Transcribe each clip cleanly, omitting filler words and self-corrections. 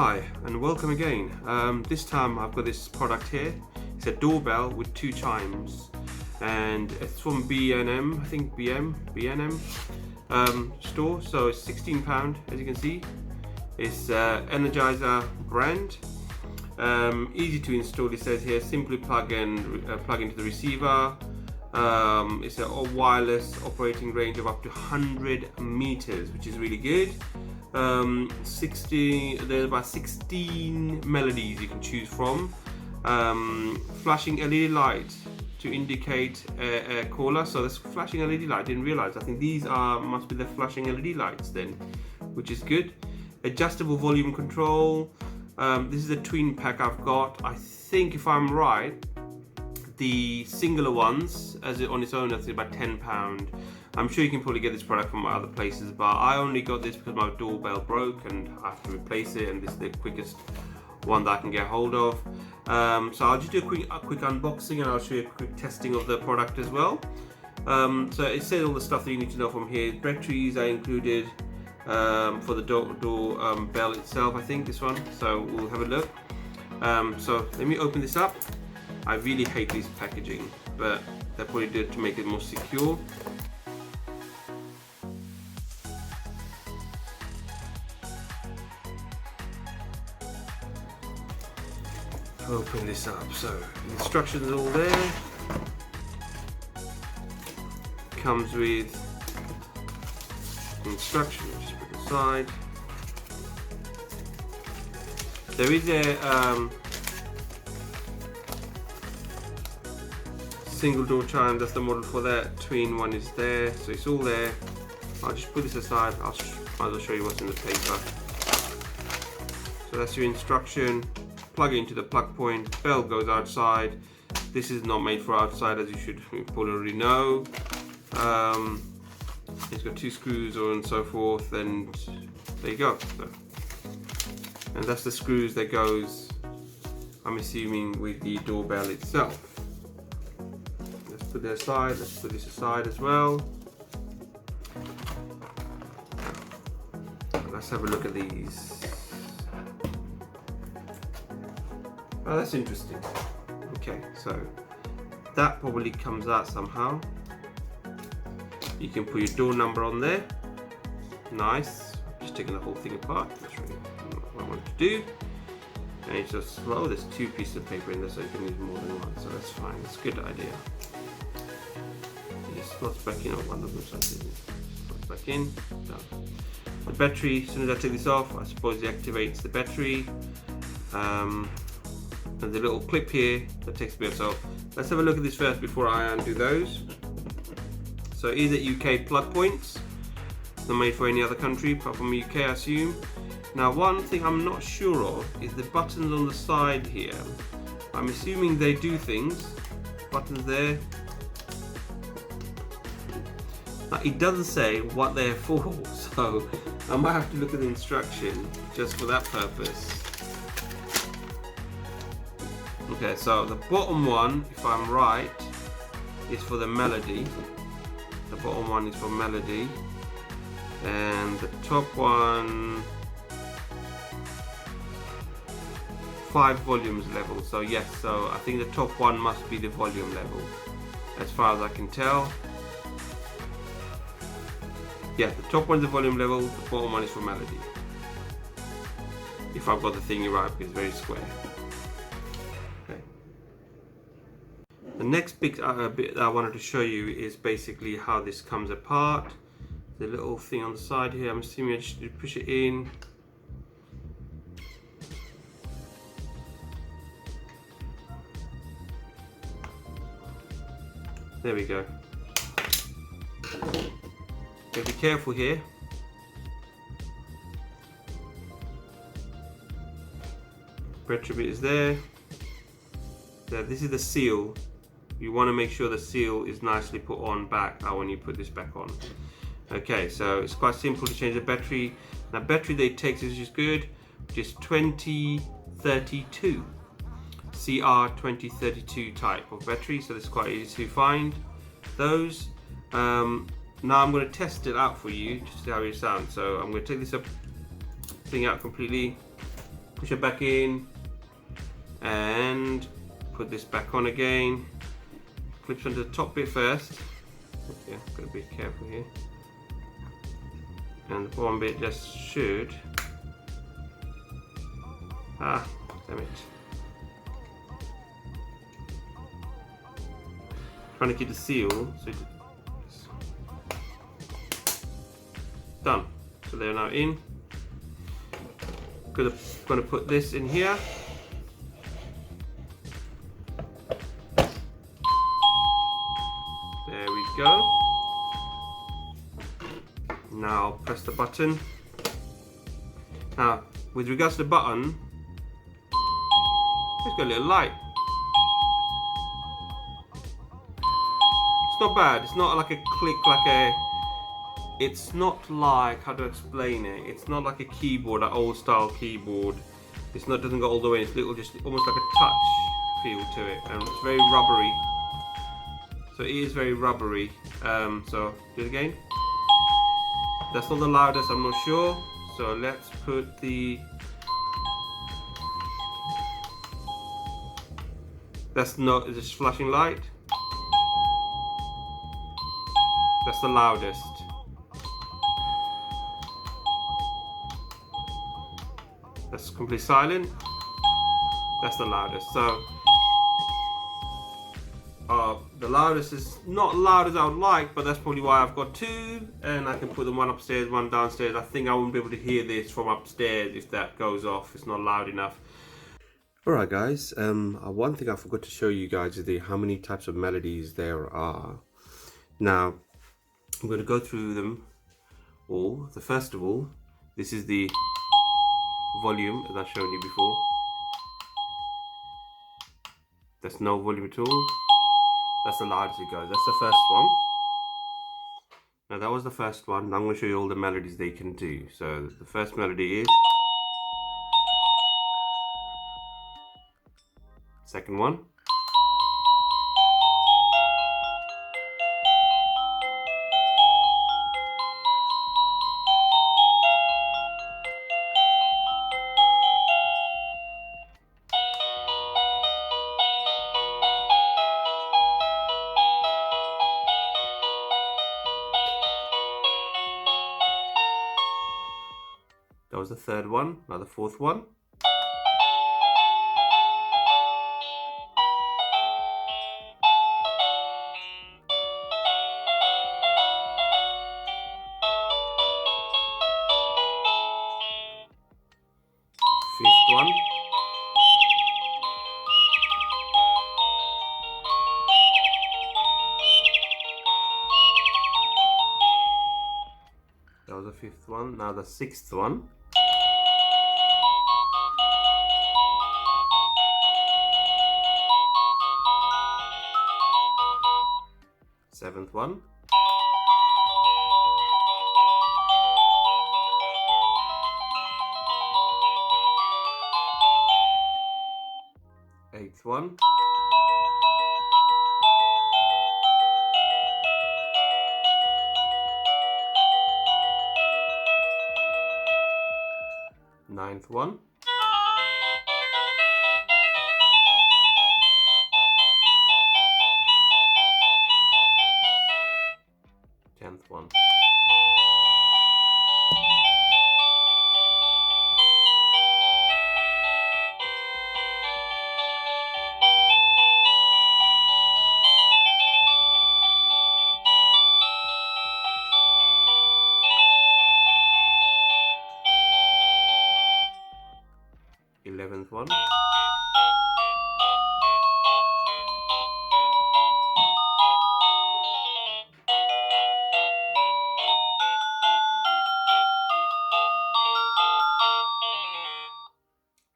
Hi and welcome again. This time I've got this product here. It's a doorbell with 2 chimes, and it's from B&M, I think B&M store. So it's £16, as you can see. It's Energizer brand. Easy to install. It says here, simply plug into the receiver. It's a wireless operating range of up to 100 meters, which is really good. There's about 16 melodies you can choose from. Flashing LED light to indicate a caller. So this flashing LED light, I didn't realize. I think these must be the flashing LED lights then, which is good. Adjustable volume control. This is a twin pack I've got. I think, if I'm right, the singular ones on its own, I think about £10. I'm sure you can probably get this product from other places, but I only got this because my doorbell broke and I have to replace it, and this is the quickest one that I can get hold of. So I'll just do a quick unboxing, and I'll show you a quick testing of the product as well. So it says all the stuff that you need to know from here. Batteries are included for the doorbell itself, I think, this one. So we'll have a look. So let me open this up. I really hate this packaging, but they probably did it to make it more secure. Open this up. So the instructions are all there. Comes with instructions. Just put it aside. There is a single door chime. That's the model for that. Twin one is there, so it's all there. I'll just put this aside. I'll show you what's in the paper. So that's your instruction. Plug it into the plug point. Bell goes outside. This is not made for outside, as you should probably already know. It's got 2 screws and so forth, and there you go. So, and that's the screws that goes, I'm assuming, with the doorbell itself. Let's put that aside. Let's put this aside as well. Let's have a look at these. Oh, that's interesting. Okay, so that probably comes out somehow. You can put your door number on there. Nice. Just taking the whole thing apart. That's really what I want to do. And it's just slow. There's 2 pieces of paper in there, so you can use more than one. So that's fine. That's a good idea. It slots back in on one of them. So slots back in. Done. The battery. As soon as I take this off, I suppose it activates the battery. And the little clip here that takes a bit. So let's have a look at this first before I undo those. So is it UK plug points? It's not made for any other country apart from UK, I assume. Now, one thing I'm not sure of is the buttons on the side here. I'm assuming they do things. Buttons there. Now, it doesn't say what they're for, so I might have to look at the instruction just for that purpose. Okay, so the bottom one, if I'm right, is for the melody. The bottom one is for melody, and the top one, 5 volumes level. So yes, so I think the top one must be the volume level, as far as I can tell. Yeah, the top one is the volume level, the bottom one is for melody. If I've got the thingy right, because it's very square. The next bit that I wanted to show you is basically how this comes apart. The little thing on the side here, I'm assuming I just push it in. There we go. Okay, be careful here. Battery bit is there. This is the seal. You want to make sure the seal is nicely put on back when you put this back on. Okay, so it's quite simple to change the battery. Now, battery that it takes is just good, which is 2032. CR 2032 type of battery, so it's quite easy to find those. Now I'm going to test it out for you to see how it sounds. So I'm going to take this thing out completely. push it back in, and put this back on again. Clips onto the top bit first. Okay, gotta be careful here. And the bottom bit just should. Ah, damn it. Trying to keep the seal so done. So they're now in. Gonna put this in here. There we go. Now press the button. Now, with regards to the button, it's got a little light. It's not bad. It's not like a click, it's not like, how to explain it? It's not like a keyboard, an old style keyboard. It's not, doesn't go all the way. It's little, just almost like a touch feel to it, and it's very rubbery. So it is very rubbery. So do it again. That's not the loudest, I'm not sure. So let's put the. That's not, it's just flashing light. That's the loudest. That's completely silent. That's the loudest. So the loudest is not loud as I would like, but that's probably why I've got two, and I can put them one upstairs, one downstairs. I think I won't be able to hear this from upstairs if that goes off. It's not loud enough. Alright guys, one thing I forgot to show you guys is how many types of melodies there are. Now, I'm going to go through them all. So first of all, this is the volume, as I've shown you before. There's no volume at all. That's the loudest it goes. That's the first one. Now that was the first one. Now I'm going to show you all the melodies they can do. So the first melody is. Second one. That was the third one. Now the fourth one. Fifth one. That was the fifth one. Now the sixth one. Seventh one. Eighth one. Ninth one. 10th one. Eleventh one.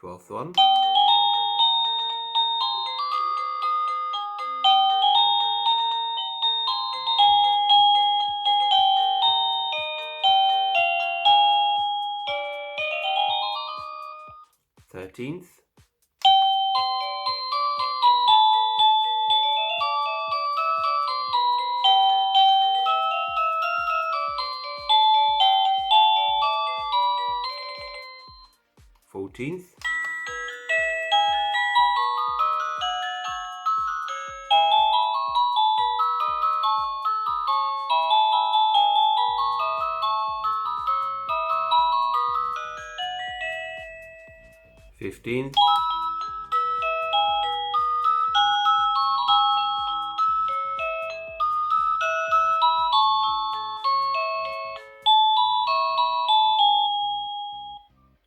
12th one. 13th. 14th. 15th.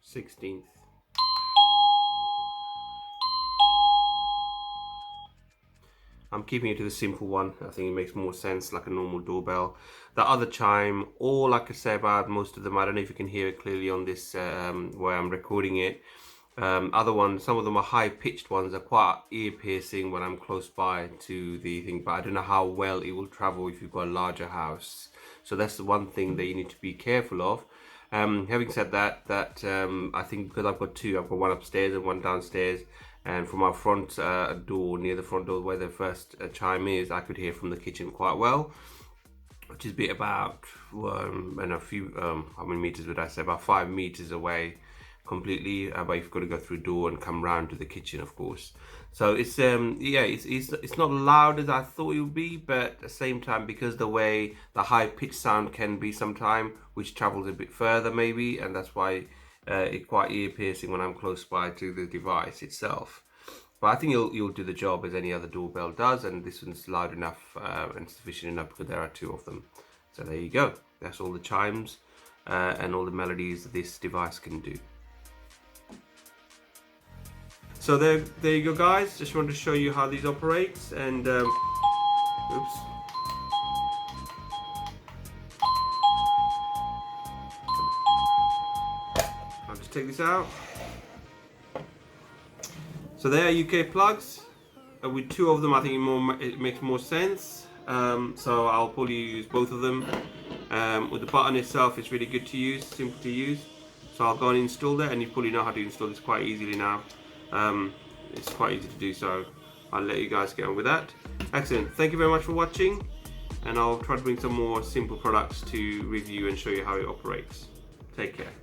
Sixteenth. I'm keeping it to the simple one. I think it makes more sense, like a normal doorbell. The other chime, all I could say about most of them, I don't know if you can hear it clearly on this where I'm recording it. Other ones, some of them are high-pitched ones, are quite ear-piercing when I'm close by to the thing, but I don't know how well it will travel if you've got a larger house. So that's the one thing that you need to be careful of. Having said that, I think because I've got two, I've got one upstairs and one downstairs, and from our front door, near the front door where the first chime is, I could hear from the kitchen quite well, which is be about and a few how many meters would I say, about 5 meters away completely, but you've got to go through door and come round to the kitchen, of course. So it's yeah, it's not loud as I thought it would be, but at the same time, because the way the high pitched sound can be sometime, which travels a bit further maybe, and that's why it's quite ear piercing when I'm close by to the device itself. But I think you'll do the job as any other doorbell does, and this one's loud enough and sufficient enough because there are two of them. So there you go. That's all the chimes and all the melodies that this device can do. So there you go, guys. Just wanted to show you how these operate, and oops. I'll just take this out. So they are UK plugs. With two of them, I think it makes more sense. So I'll probably use both of them. With the button itself, it's really good to use, simple to use. So I'll go and install that, and you probably know how to install this quite easily now. It's quite easy to do, so I'll let you guys get on with that. Excellent. Thank you very much for watching, and I'll try to bring some more simple products to review and show you how it operates. Take care.